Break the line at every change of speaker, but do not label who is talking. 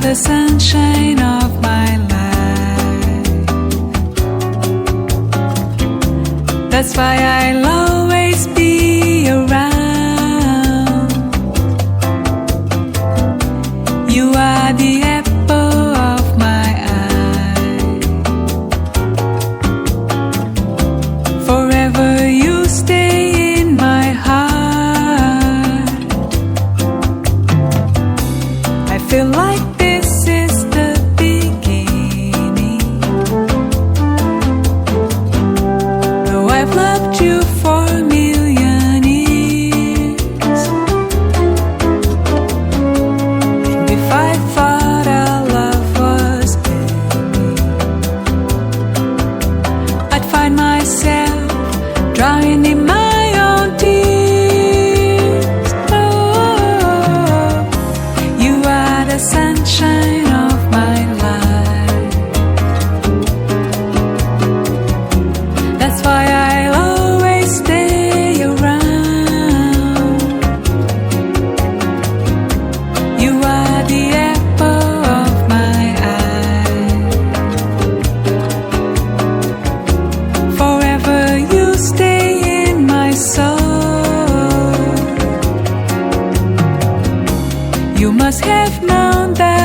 the sunshine of my life. That's why I'll always be around. You are the apple of my eye. Forever you stay in my heart. I feel like this is the beginning. Though I've loved you for a million years, and if I thought our love was ending, I'd find myself drowning in my own tears. Oh, you are the sunshine of my life. That's why I'll always stay around. You are the apple of my eye. Forever you stay in my soul. You must have known that